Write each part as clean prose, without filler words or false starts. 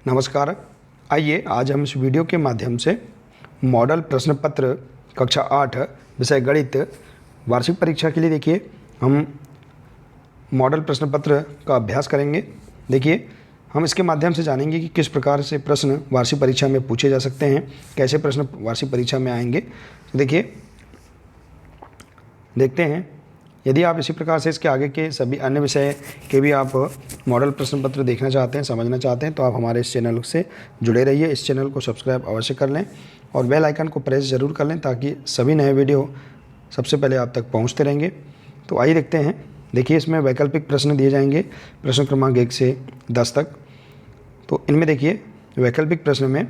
नमस्कार। आइए आज हम इस वीडियो के माध्यम से मॉडल प्रश्न पत्र कक्षा 8 विषय गणित वार्षिक परीक्षा के लिए देखिए हम मॉडल प्रश्न पत्र का अभ्यास करेंगे। देखिए हम इसके माध्यम से जानेंगे कि किस प्रकार से प्रश्न वार्षिक परीक्षा में पूछे जा सकते हैं, कैसे प्रश्न वार्षिक परीक्षा में आएंगे। तो देखिए देखते हैं, यदि आप इसी प्रकार से इसके आगे के सभी अन्य विषय के भी आप मॉडल प्रश्न पत्र देखना चाहते हैं, समझना चाहते हैं, तो आप हमारे इस चैनल से जुड़े रहिए। इस चैनल को सब्सक्राइब अवश्य कर लें और बेल आइकन को प्रेस ज़रूर कर लें ताकि सभी नए वीडियो सबसे पहले आप तक पहुंचते रहेंगे। तो आइए देखते हैं। देखिए इसमें वैकल्पिक प्रश्न दिए जाएंगे प्रश्न क्रमांक 1 से 10 तक। तो इनमें देखिए वैकल्पिक प्रश्न में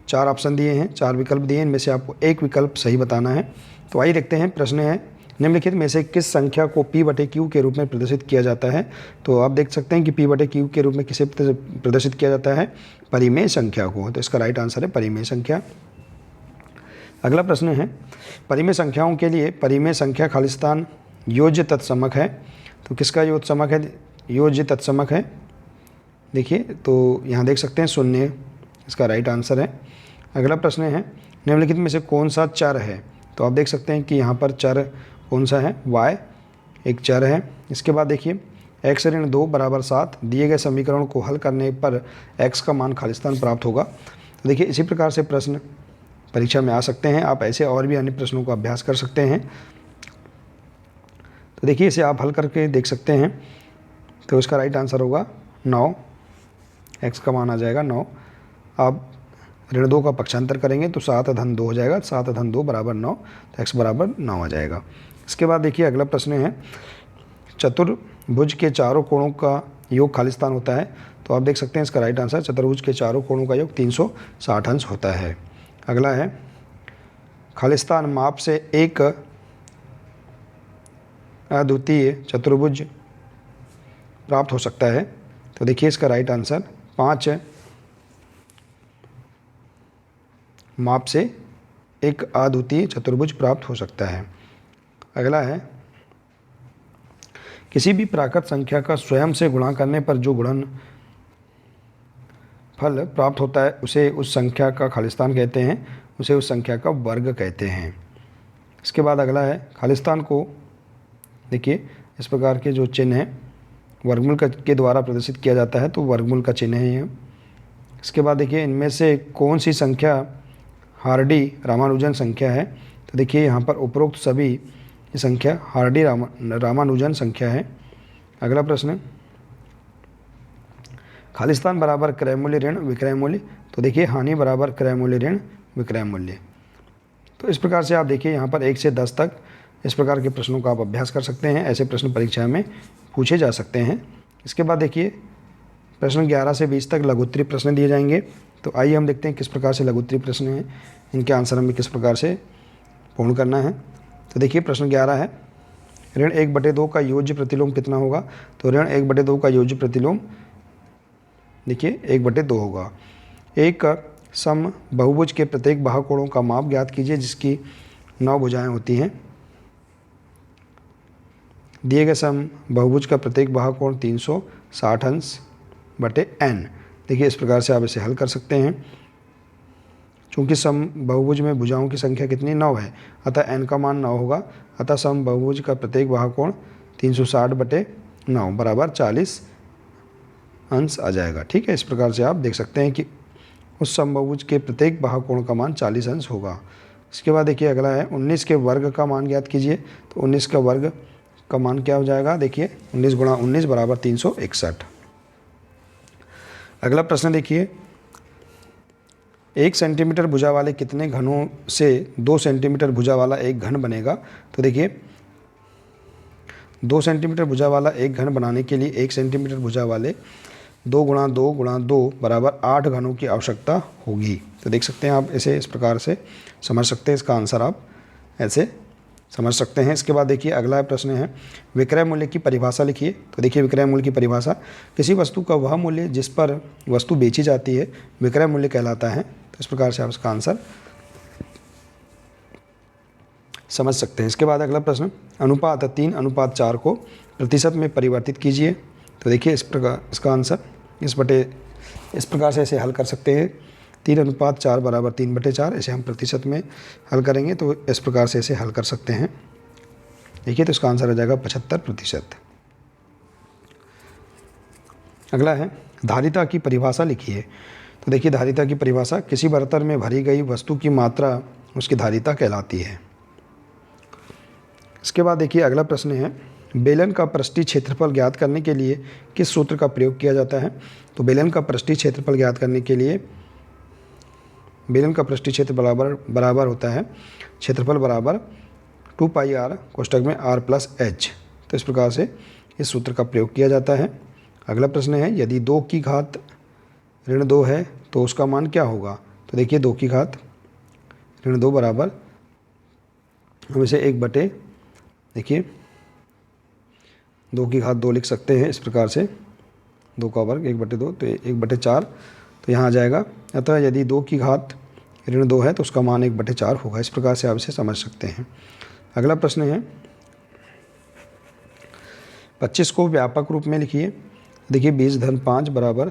4 ऑप्शन दिए हैं, 4 विकल्प दिए हैं, इनमें से आपको एक विकल्प सही बताना है। तो आइए देखते हैं। प्रश्न है निम्नलिखित में से किस संख्या को P/Q के रूप में प्रदर्शित किया जाता है। तो आप देख सकते हैं कि P/Q के रूप में किसे प्रदर्शित किया जाता है, परिमेय संख्या को। तो इसका राइट आंसर है परिमेय संख्या। अगला प्रश्न है परिमेय संख्याओं के लिए परिमेय संख्या खालिस्तान योज्य तत्समक है। तो किसका योज्य तत्समक है। देखिए तो यहाँ देख सकते हैं 0 इसका राइट आंसर है। अगला प्रश्न है निम्नलिखित में से कौन सा चर है। तो आप देख सकते हैं कि यहाँ पर चर कौन सा है, y एक चर है। इसके बाद देखिए x ऋण 2 बराबर 7 दिए गए समीकरण को हल करने पर x का मान खालिस्तान प्राप्त होगा। तो देखिए इसी प्रकार से प्रश्न परीक्षा में आ सकते हैं। आप ऐसे और भी अन्य प्रश्नों का अभ्यास कर सकते हैं। तो देखिए इसे आप हल करके देख सकते हैं। तो इसका राइट आंसर होगा 9, x का मान आ जाएगा 9। आप ऋण 2 का पक्षांतर करेंगे तो 7-2 हो जाएगा, 7-2 बराबर 9, तो x बराबर 9 आ जाएगा। इसके बाद देखिए अगला प्रश्न है चतुर्भुज के चारों कोणों का योग खालिस्तान होता है। तो आप देख सकते हैं इसका राइट आंसर चतुर्भुज के चारों कोणों का योग 360 अंश होता है। अगला है खालिस्तान माप से एक अद्वितीय चतुर्भुज प्राप्त हो सकता है। तो देखिए इसका राइट आंसर 5 माप से एक अद्वितीय चतुर्भुज प्राप्त हो सकता है। अगला है किसी भी प्राकृत संख्या का स्वयं से गुणा करने पर जो गुणन फल प्राप्त होता है उसे उस संख्या का खालिस्तान कहते हैं, उसे उस संख्या का वर्ग कहते हैं। इसके बाद अगला है खालिस्तान को देखिए इस प्रकार के जो चिन्ह हैं वर्गमूल के द्वारा प्रदर्शित किया जाता है, तो वर्गमूल का चिन्ह है ये। इसके बाद देखिए इनमें से कौन सी संख्या हार्डी रामानुजन संख्या है। तो देखिए यहाँ पर उपरोक्त सभी ये संख्या हार्डी रामानुजन संख्या है। अगला प्रश्न खालिस्तान बराबर क्रय मूल्य ऋण विक्रय मूल्य। तो देखिए हानि बराबर क्रय मूल्य ऋण विक्रय मूल्य। तो इस प्रकार से आप देखिए यहाँ पर 1 से 10 तक इस प्रकार के प्रश्नों का आप अभ्यास कर सकते हैं। ऐसे प्रश्न परीक्षा में पूछे जा सकते हैं। इसके बाद देखिए प्रश्न 11 से 20 तक लघुत्तरीय प्रश्न दिए जाएंगे। तो आइए हम देखते हैं किस प्रकार से लघुत्तरीय प्रश्न हैं, इनके आंसर हमें किस प्रकार से पूर्ण करना है। तो देखिए प्रश्न 11 है ऋण 1/2 का योज्य प्रतिलोम कितना होगा। तो ऋण 1/2 का योज्य प्रतिलोम देखिए 1/2 होगा। एक सम बहुभुज के प्रत्येक बाहुकोणों का माप ज्ञात कीजिए जिसकी 9 भुजाएं होती हैं। दिए गए सम बहुभुज का प्रत्येक बाहुकोण 360 अंश बटे n। देखिए इस प्रकार से आप इसे हल कर सकते हैं। चूँकि सम बहुभुज में भुजाओं की संख्या कितनी 9 है, अतः n का मान 9 होगा। अतः सम बहुभुज का प्रत्येक बाहुकोण 360/9 बराबर 40 अंश आ जाएगा। ठीक है, इस प्रकार से आप देख सकते हैं कि उस सम बहुभुज के प्रत्येक बाहुकोण का मान 40 अंश होगा। इसके बाद देखिए अगला है 19 के वर्ग का मान ज्ञात कीजिए। तो 19 का वर्ग का मान क्या हो जाएगा। देखिए 19 गुणा 19 बराबर 361। अगला प्रश्न देखिए 1 सेंटीमीटर भुजा वाले कितने घनों से 2 सेंटीमीटर भुजा वाला एक घन बनेगा। तो देखिए 2 सेंटीमीटर भुजा वाला एक घन बनाने के लिए 1 सेंटीमीटर भुजा वाले 2 गुणा 2 गुणा 2 बराबर 8 घनों की आवश्यकता होगी। तो देख सकते हैं आप इसे इस प्रकार से समझ सकते हैं। इसका आंसर आप ऐसे समझ सकते हैं। इसके बाद देखिए अगला प्रश्न है विक्रय मूल्य की परिभाषा लिखिए। तो देखिए विक्रय मूल्य की परिभाषा किसी वस्तु का वह मूल्य जिस पर वस्तु बेची जाती है विक्रय मूल्य कहलाता है। तो इस प्रकार से आप इसका आंसर समझ सकते हैं। इसके बाद अगला प्रश्न अनुपात 3:4 को प्रतिशत में परिवर्तित कीजिए। तो देखिए इस प्रकार इसका आंसर इस प्रकार से इसे हल कर सकते हैं। 3:4 बराबर 3/4, इसे हम प्रतिशत में हल करेंगे तो इस प्रकार से इसे हल कर सकते हैं। देखिए तो इसका आंसर आ जाएगा 75%। अगला है धारिता की परिभाषा लिखिए। तो देखिए धारिता की परिभाषा, किसी बर्तन में भरी गई वस्तु की मात्रा उसकी धारिता कहलाती है। इसके बाद देखिए अगला प्रश्न है, बेलन का पृष्ठीय क्षेत्रफल ज्ञात करने के लिए किस सूत्र का प्रयोग किया जाता है। तो बेलन का पृष्ठीय क्षेत्रफल ज्ञात करने के लिए बेलन का पृष्ठीय क्षेत्र बराबर होता है क्षेत्रफल बराबर 2πr कोष्ठक में r + h। तो इस प्रकार से इस सूत्र का प्रयोग किया जाता है। अगला प्रश्न है, यदि 2 की घात ऋण 2 है तो उसका मान क्या होगा। तो देखिए 2 की घात ऋण 2 बराबर, हम इसे 1/, देखिए 2 की घात 2 लिख सकते हैं इस प्रकार से, 2 का वर्ग 1/2 तो 1/4 तो यहाँ आ जाएगा। अतः यदि 2 की घात ऋण 2 है तो उसका मान 1/4 होगा। इस प्रकार से आप इसे समझ सकते हैं। अगला प्रश्न है, 25 को व्यापक रूप में लिखिए। देखिए 20-5 बराबर,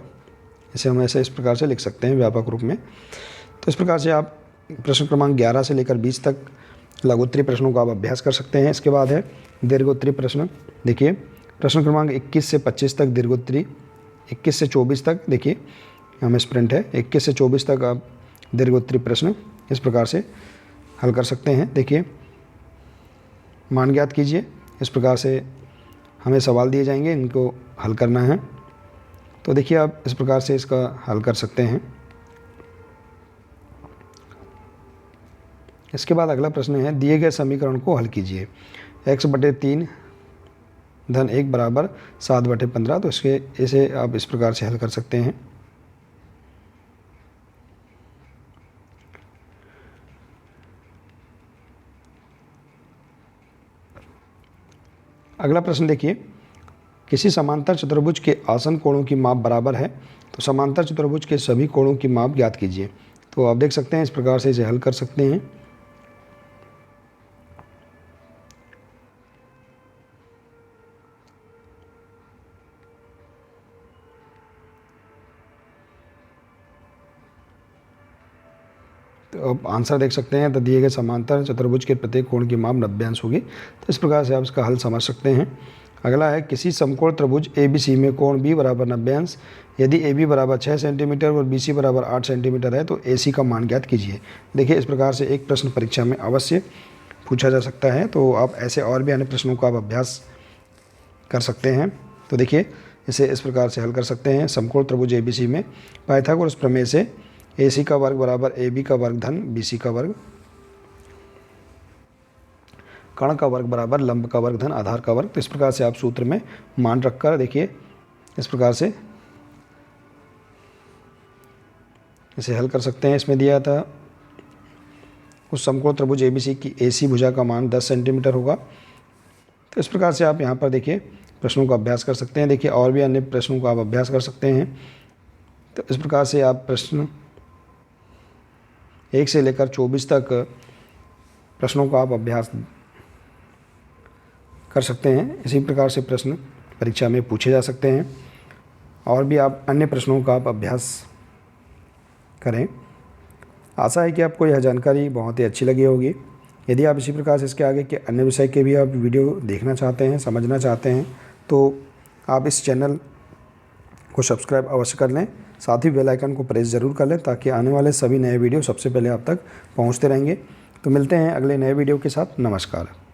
इसे हम ऐसे इस प्रकार से लिख सकते हैं व्यापक रूप में। तो इस प्रकार से आप प्रश्न क्रमांक 11 से लेकर 20 तक लघुत्तरीय प्रश्नों का आप अभ्यास कर सकते हैं। इसके बाद है दीर्घोत्तरीय प्रश्न। देखिए प्रश्न क्रमांक 21 से 25 तक दीर्घोत्तरीय, 21 से 24 तक देखिए हमें स्प्रिंट है, 21 से 24 तक आप दीर्घोत्तरीय प्रश्न इस प्रकार से हल कर सकते हैं। देखिए मान ज्ञात कीजिए, इस प्रकार से हमें सवाल दिए जाएंगे, इनको हल करना है। तो देखिए आप इस प्रकार से इसका हल कर सकते हैं। इसके बाद अगला प्रश्न है, दिए गए समीकरण को हल कीजिए। x/3 धन 1 बराबर 7/15। तो इसे आप इस प्रकार से हल कर सकते हैं। अगला प्रश्न देखिए, किसी समांतर चतुर्भुज के आसन कोणों की माप बराबर है। तो समांतर चतुर्भुज के सभी कोणों की माप ज्ञात कीजिए। तो आप देख सकते हैं इस प्रकार से इसे हल कर सकते हैं। तो आप आंसर देख सकते हैं। तो दिए गए समांतर चतुर्भुज के प्रत्येक कोण की माप 90 अंश होगी। तो इस प्रकार से आप इसका हल समझ सकते हैं। अगला है, किसी समकोण त्रिभुज ABC में कोण B बराबर 90 अंश, यदि AB बराबर 6 सेंटीमीटर और BC बराबर 8 सेंटीमीटर है तो AC का मान ज्ञात कीजिए। देखिए इस प्रकार से एक प्रश्न परीक्षा में अवश्य पूछा जा सकता है। तो आप ऐसे और भी अन्य प्रश्नों का आप अभ्यास कर सकते हैं। तो देखिए इसे इस प्रकार से हल कर सकते हैं। समकोण त्रिभुज ABC में पाइथागोरस प्रमेय से AC का वर्ग बराबर AB का वर्ग धन BC का वर्ग, कर्ण का वर्ग बराबर लंब का वर्ग धन आधार का वर्ग। तो इस प्रकार से आप सूत्र में मान रखकर देखिए इस प्रकार से इसे हल कर सकते हैं। इसमें दिया था उस समकोण त्रिभुज ABC की AC भुजा का मान 10 सेंटीमीटर होगा। तो इस प्रकार से आप यहाँ पर देखिए प्रश्नों का अभ्यास कर सकते हैं। देखिए और भी अन्य प्रश्नों का आप अभ्यास कर सकते हैं। तो इस प्रकार से आप प्रश्न 1 से लेकर 24 तक प्रश्नों का आप अभ्यास कर सकते हैं। इसी प्रकार से प्रश्न परीक्षा में पूछे जा सकते हैं। और भी आप अन्य प्रश्नों का आप अभ्यास करें। आशा है कि आपको यह जानकारी बहुत ही अच्छी लगी होगी। यदि आप इसी प्रकार से इसके आगे के अन्य विषय के भी आप वीडियो देखना चाहते हैं, समझना चाहते हैं, तो आप इस चैनल को सब्सक्राइब अवश्य कर लें। साथ ही बेल आइकन को प्रेस ज़रूर कर लें ताकि आने वाले सभी नए वीडियो सबसे पहले आप तक पहुंचते रहेंगे। तो मिलते हैं अगले नए वीडियो के साथ। नमस्कार।